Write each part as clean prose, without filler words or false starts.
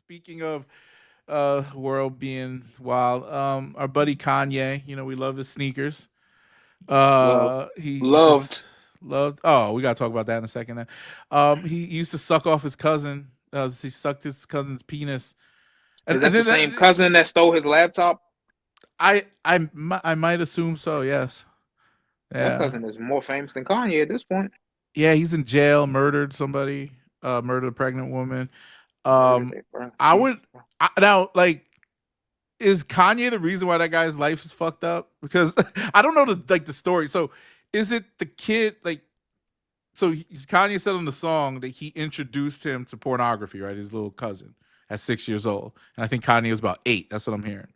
speaking of world being wild, our buddy Kanye, we love his sneakers. Love, He used to loved. loved. Oh, we gotta talk about that in a second. Then, he used to suck off his cousin. He sucked his cousin's penis, and, Is and that the then same cousin that stole his laptop? I might assume so. Yes. That Yeah. cousin is more famous than Kanye at this point. Yeah. He's in jail. Murdered somebody. Murdered a pregnant woman. Murdered Um, a bro. I Jesus. would now like. Is Kanye the reason why that guy's life is fucked up? Because I don't know the story. So is it the kid like Kanye said on the song that he introduced him to pornography, right? His little cousin at 6 years old. And I think Kanye was about 8. That's what I'm hearing.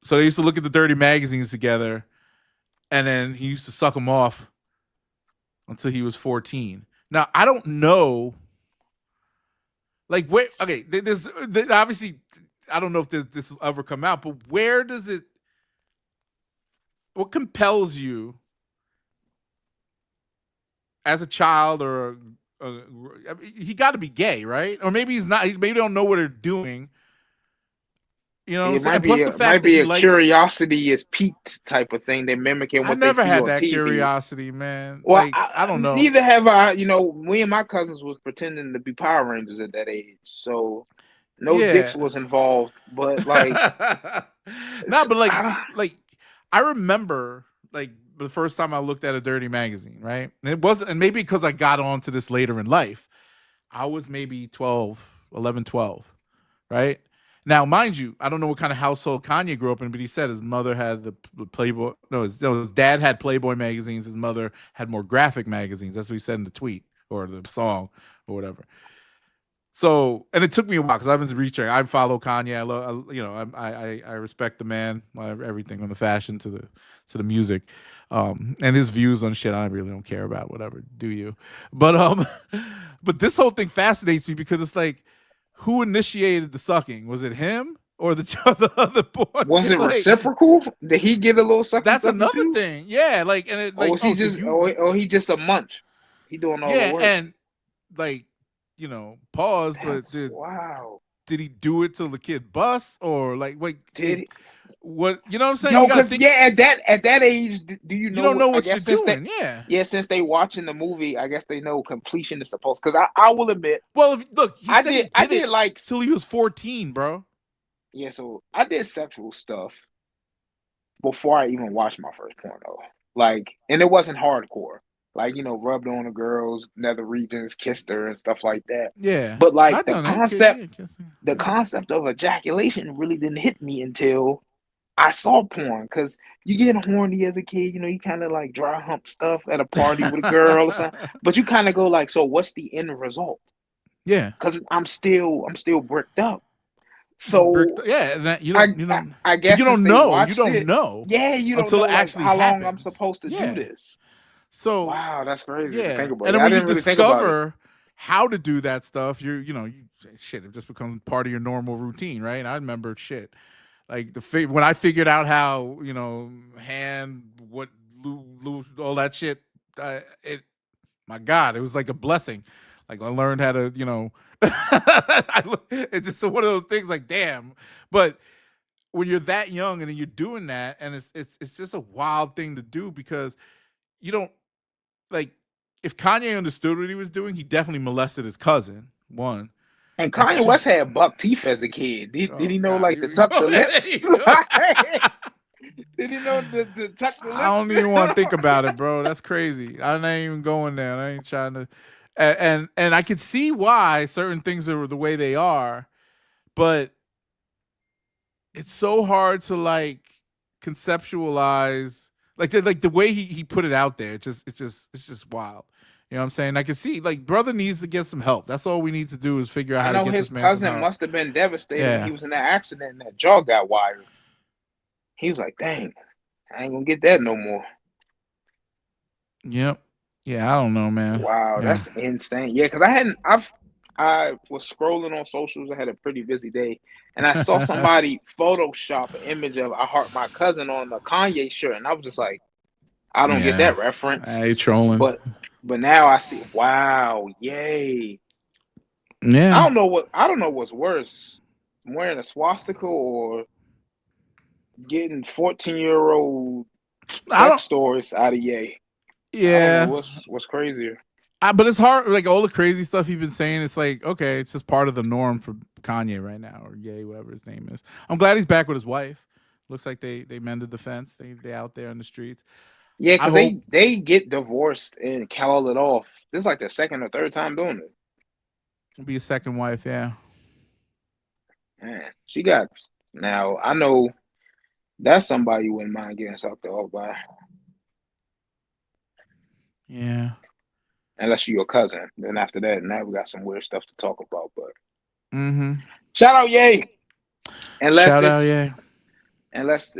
So they used to look at the dirty magazines together, and then he used to suck them off until he was 14. Now, I don't know. Like, where, okay, obviously, I don't know if this will ever come out, but what compels you as a child I mean, he got to be gay, right? Or maybe he's not. Maybe they don't know what they're doing. You know what I'm It saying? might And plus be the a fact that he likes. curiosity is peaked type of thing. They're mimicking I what they never see had on that TV. curiosity, man. Well, Like I don't know. neither have I. You know, me and my cousins was pretending to be Power Rangers at that age, so no dicks Yeah. was involved. But like, Nah, but like, I like I remember like the first time I looked at a dirty magazine, right? And it wasn't, and maybe because I got onto this later in life, I was maybe 12, 11, 12, right? Now, mind you, I don't know what kind of household Kanye grew up in, but he said his mother had the Playboy. No, his dad had Playboy magazines. His mother had more graphic magazines. That's what he said in the tweet or the song or whatever. So, and it took me a while because I've been reaching. I follow Kanye. I love, I respect the man, everything from the fashion to the music, and his views on shit. I really don't care about. Whatever, do you? But but this whole thing fascinates me because it's like, who initiated the sucking? Was it him or the other boy? was it Like, reciprocal? Did he get a little sucky that's sucky another too, thing. Yeah, like, and it or like, was he oh, so just, you, or he just a munch? He doing all the yeah, work. and like, pause, but That's wow. did he do it till the kid bust or like wait Did what you know what I'm saying? You yo, got to cause think. yeah, at that age, do you You know don't what? know I what you're guess since they, doing. Yeah. yeah, since they watching the movie, I guess they know completion is supposed. Cause I will admit, Well, look, he said he I did it did like, till he was 14, bro. yeah, so I did sexual stuff before I even watched my first porno. Like, and it wasn't hardcore. Like, you know, rubbed on a girl's nether regions, kissed her and stuff like that. Yeah, But like I done that. Yeah, kissing. the Yeah. concept of ejaculation really didn't hit me until I saw porn. Cause you get horny as a kid, you know, you kind of like dry hump stuff at a party with a girl or something. But you kind of go like, so what's the end result? Yeah. Cause I'm still bricked up. So Yeah, and that you don't, I but guess since they you watched don't it, know yeah, you don't until know it like actually how long I'm happens. supposed to do Yeah. this. So Wow, that's crazy to yeah, think about. and Yeah, then I when you didn't really think about it. discover how to do that stuff, shit, it just becomes part of your normal routine, right? And I remember shit like when I figured out how hand what all that shit. It My God, it was like a blessing. Like I learned how to it's just one of those things. Like damn, but when you're that young and then you're doing that, and it's just a wild thing to do because you don't like if Kanye understood what he was doing, he definitely molested his cousin. One And and Kanye two. West had buck teeth as a kid. Did Oh he know God, like here to we tuck go. the There lips? you go. Did he know to tuck the I don't lips? even want to think about it, bro. That's crazy. I'm not even going there. I ain't trying to. And I could see why certain things are the way they are, but it's so hard to like conceptualize like the way he put it out there. It's just wild. You know what I'm saying? I can see like brother needs to get some help. That's all we need to do is figure out I how to know get his this man some cousin help. must have been devastated when he Yeah. was in that accident and that jaw got wired. He was like, dang, I ain't gonna get that no more. Yep. Yeah, I don't know, man. Wow, Yeah. that's insane. Yeah, because I was scrolling on socials. I had a pretty busy day, and I saw somebody Photoshop an image of "I Heart My Cousin" on a Kanye shirt, and I was just like, I don't get Yeah. that reference. I ain't trolling. But now I see. Wow, yay! Yeah. I don't know what's worse, wearing a swastika or getting 14-year-old I don't. sex stories out of Ye. I don't know Yeah. what's crazier. But it's hard. Like all the crazy stuff he's been saying, it's like okay, it's just part of the norm for Kanye right now, or Ye, whatever his name is. I'm glad he's back with his wife. Looks like they mended the fence. They out there in the streets. Yeah, I because hope they get divorced and call it off. This is like the second or third time doing it. it'll be a second wife. Yeah. Man, she got now. I know that's somebody you wouldn't mind getting sucked off by, Yeah. unless you're your cousin. Then after that, now we got some weird stuff to talk about. But Mm-hmm. shout out, Ye! Unless Shout out, it's yeah. unless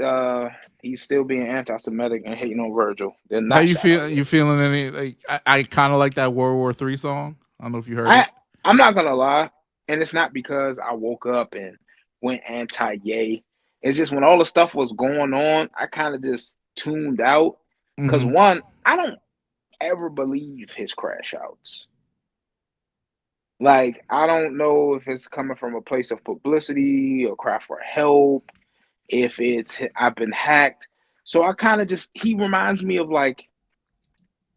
he's still being anti-Semitic and hating on Virgil, then How not you shout out feel? You Ye. feeling any like? I kind of like that World War III song. I don't know if you heard I it. I'm not gonna lie, and it's not because I woke up and went anti-Ye. It's just when all the stuff was going on, I kind of just tuned out. Cause Mm-hmm. one, I don't ever believe his crash outs. Like, I don't know if it's coming from a place of publicity or cry for help, if it's I've been hacked. So I kind of just he reminds me of like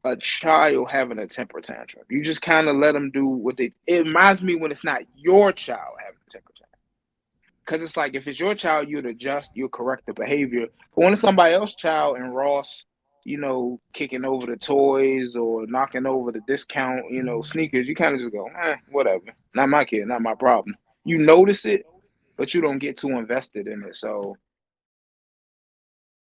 a child having a temper tantrum. You just kind of let them do what they. It reminds me when it's not your child having a temper tantrum. Because it's like if it's your child, you'd adjust, you'll correct the behavior. But when it's somebody else's child and Ross, kicking over the toys or knocking over the discount, sneakers, you kind of just go, whatever. Not my kid, not my problem. You notice it, but you don't get too invested in it. So